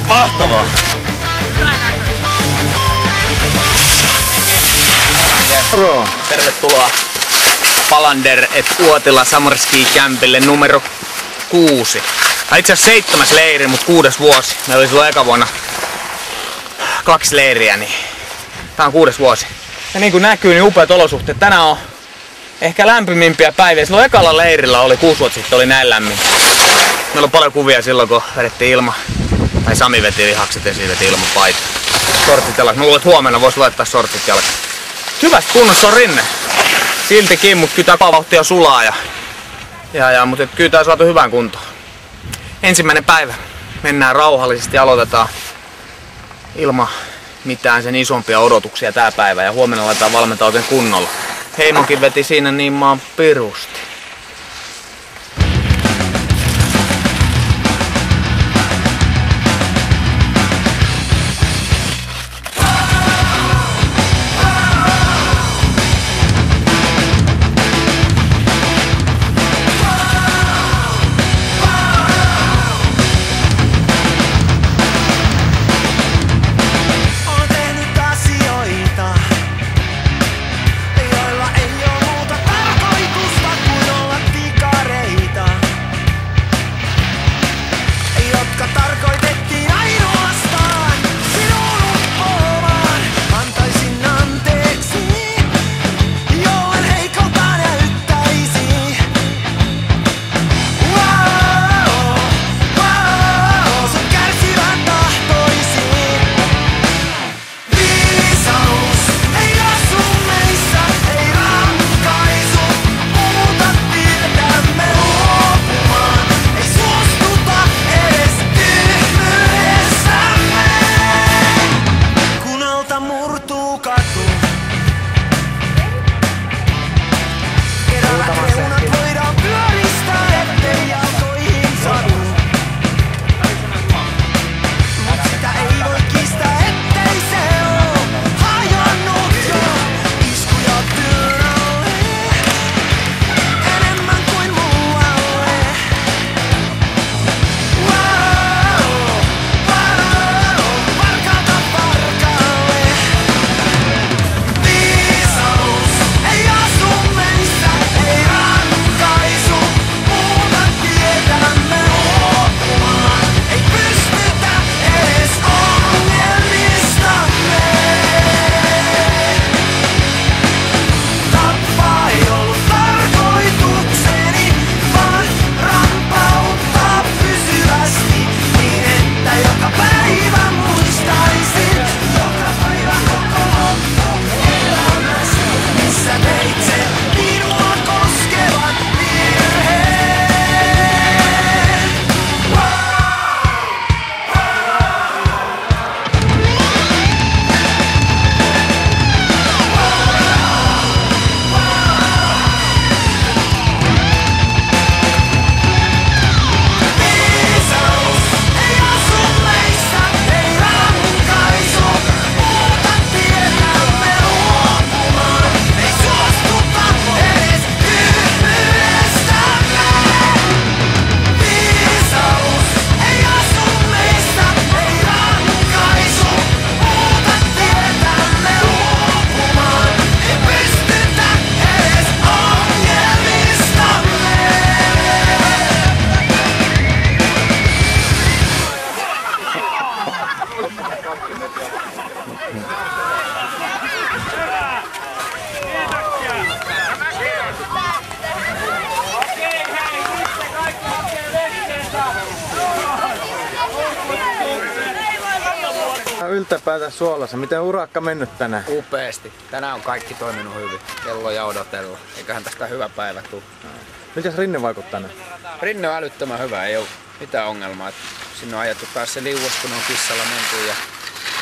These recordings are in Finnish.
Mahtavaa! Tervetuloa Palander & Uotila Summer Ski Campille numero 6. Itse asiassa 7. leiri, mutta 6. vuosi. Meillä oli silloin eka vuonna 2 leiriä, niin tää on 6. vuosi. Ja niin kuin näkyy, niin upeat olosuhteet. Tänään on ehkä lämpimimpiä päiviä. Silloin ekalla leirillä oli 6 vuotta sitten oli näin lämmin. Meillä on paljon kuvia silloin, kun vedettiin ilma. Tai Sami veti lihakset ja siitä veti ilman paita. Sortit jalkaan. Mä luulen, että huomenna vois laittaa sortit jalkaan. Hyvässä kunnossa on rinne. Siltikin, mutta kyllä tää vauhtia sulaa mutta kyllä tää saatu hyvään kuntoon. Ensimmäinen päivä. Mennään rauhallisesti ja aloitetaan ilman mitään sen isompia odotuksia tää päivä. Ja huomenna aletaan valmentaa oikein kunnolla. Heimokin veti siinä niin maan pirusti. Yltäpäätä Suolassa. Miten urakka mennyt tänään? Upeesti. Tänään on kaikki toiminut hyvin. Kello ja odotella. Eiköhän tästä hyvä päivä tule. Mitäs Rinne vaikuttaa nyt? Rinne on älyttömän hyvä, ei ole mitään ongelmaa. Sinne on ajettu taas se liuos, kun on kissalla menty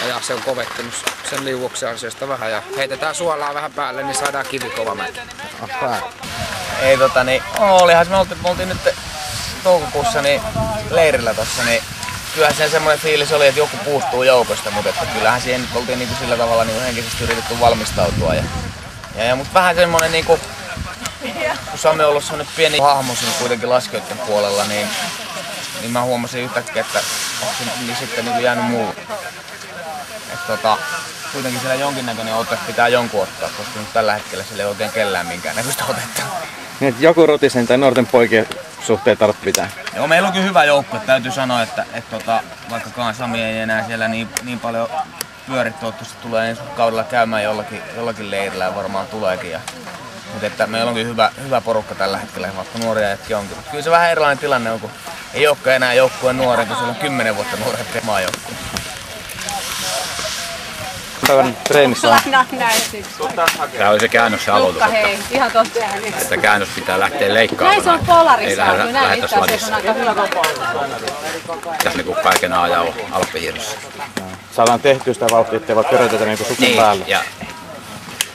ja se on kovettunut sen liuoksen ansiosta vähän ja heitetään suolaa vähän päälle, niin saadaan kivikova mäki. Ei olihan me oltiin nyt toukokuussa niin leirillä tossa, niin kyllähän sen semmoinen fiilis oli, että joku puuttuu joukosta, mutta että kyllähän siihen nyt oltiin niinku sillä tavalla niinku henkisesti yritetty valmistautua. Mutta vähän semmoinen, niinku, kun Sami on ollut semmoinen pieni hahmo siinä kuitenkin laskijoiden puolella, niin mä huomasin yhtäkkiä, että onko se niin sitten niinku jäänyt muulle. Kuitenkin siellä jonkinnäköinen ote pitää jonkun ottaa, koska nyt tällä hetkellä siellä ei oikein kellään minkäännäköistä otetta. Niin, että joku Rotisen tai nuorten poikien suhteen tarvitsee pitää. Joo, meillä on kyllä hyvä joukko. Täytyy sanoa, että vaikkakaan Sami ei enää siellä niin paljon pyöri, toivottavasti tulee ensi kaudella käymään jollakin leirillä ja varmaan tuleekin. Mutta että meillä on kyllä hyvä porukka tällä hetkellä, vaikka nuoria jätkiä onkin. Kyllä se vähän erilainen tilanne on, kun ei olekaan enää joukkueen nuoren, kun siellä on 10 vuotta nuorempi maajoukkue. Päivän treenissä on. Tämä oli se käännöksen aloitus, ihan totta. että käännös pitää lähteä leikkaamaan. Näin se on polarisoitu, ei näin itse asiassa on aika hyvä. Pitäisi niinku kaiken ajaa alppihiidossa. Saadaan tehtyä sitä vauhtia, ettei vaan körötetä niinku suksen päälle. Ja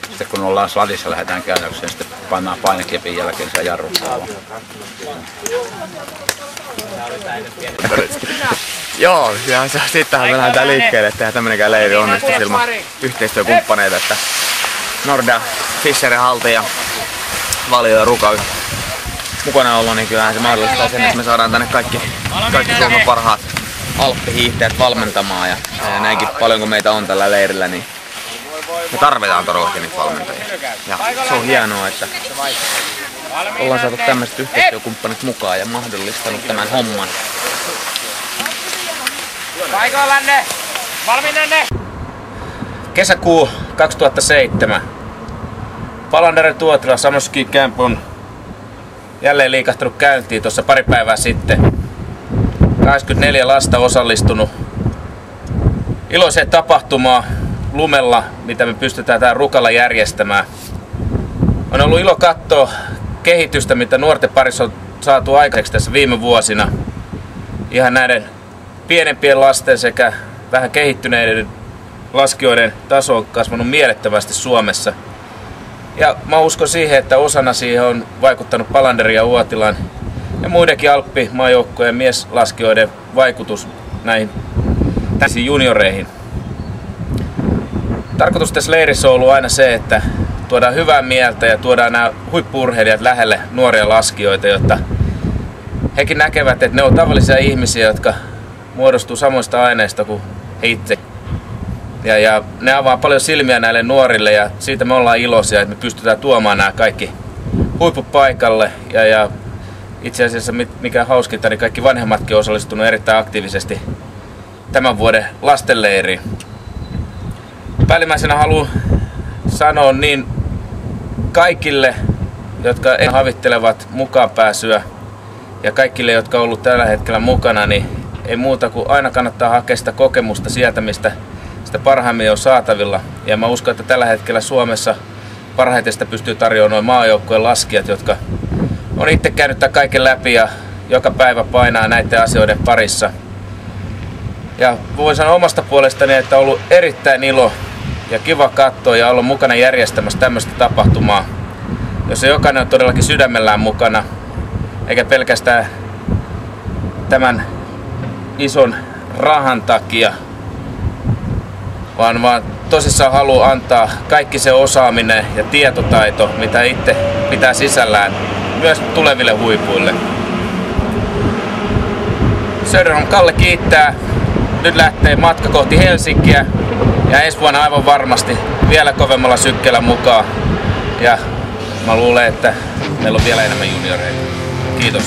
sitten kun ollaan sladissa lähdetään käännökseen, sitten pannaan painekepin jälkeen se jarruttaa. Joo, sittenhän me lähdetään liikkeelle, että eihän tämmönenkään leiri onnistuisi ilman yhteistyökumppaneita, että Norda, Fischer, Halte ja Valio ja Ruka mukana olla, niin kyllähän se mahdollistaa sen, että me saadaan tänne kaikki Suomen parhaat alppihiihtäjät valmentamaan ja näinkin paljon kuin meitä on tällä leirillä, niin me tarvitaan todellakin niitä valmentajia. Ja se on hienoa, että ollaan saatu tämmöiset yhteistyökumppanit mukaan ja mahdollistanut tämän homman. Paikallanne! Valmiinanne! Kesäkuu 2007. Palanderen Tuotila Summer Ski Camp on jälleen liikahtanut käyntiin tuossa pari päivää sitten. 24 lasta osallistunut iloiseen tapahtumaan lumella, mitä me pystytään täällä Rukalla järjestämään. On ollut ilo katsoa kehitystä, mitä nuorten parissa on saatu aikaiseksi tässä viime vuosina. Ihan näiden pienempien lasten sekä vähän kehittyneiden laskijoiden taso on kasvanut mielettömästi Suomessa. Ja mä uskon siihen, että osana siihen on vaikuttanut Palanderin ja Uotilan ja muidenkin alppimaajoukkojen ja mieslaskijoiden vaikutus näihin junioreihin. Tarkoitus tässä leirissä on ollut aina se, että tuodaan hyvää mieltä ja tuodaan nämä huippu-urheilijat lähelle nuoria laskijoita, jotta hekin näkevät, että ne on tavallisia ihmisiä, jotka muodostuu samoista aineista kuin he itse. Ja ne avaa paljon silmiä näille nuorille ja siitä me ollaan iloisia, että me pystytään tuomaan nämä kaikki huippupaikalle. Ja itse asiassa mikä hauskinta, niin kaikki vanhemmatkin on osallistunut erittäin aktiivisesti tämän vuoden lastenleiriin. Päällimmäisenä haluan sanoa niin kaikille, jotka havittelevat mukaan pääsyä ja kaikille, jotka on ollut tällä hetkellä mukana, niin ei muuta kuin aina kannattaa hakea sitä kokemusta sieltä, mistä sitä parhaimmin on saatavilla. Ja mä uskon, että tällä hetkellä Suomessa parhaiten sitä pystyy tarjoamaan noin maajoukkueen laskijat, jotka on itse käynyt tämän kaiken läpi ja joka päivä painaa näiden asioiden parissa. Ja voin sanoa omasta puolestani, että on ollut erittäin ilo ja kiva katsoa ja olla mukana järjestämässä tämmöistä tapahtumaa, jossa jokainen on todellakin sydämellään mukana, eikä pelkästään tämän ison rahan takia, vaan tosissaan haluaa antaa kaikki se osaaminen ja tietotaito, mitä itse pitää sisällään, myös tuleville huipuille. Söderholm Kalle kiittää. Nyt lähtee matka kohti Helsinkiä ja ensi vuonna aivan varmasti vielä kovemmalla sykkeellä mukaan. Ja mä luulen, että meillä on vielä enemmän junioreita. Kiitos.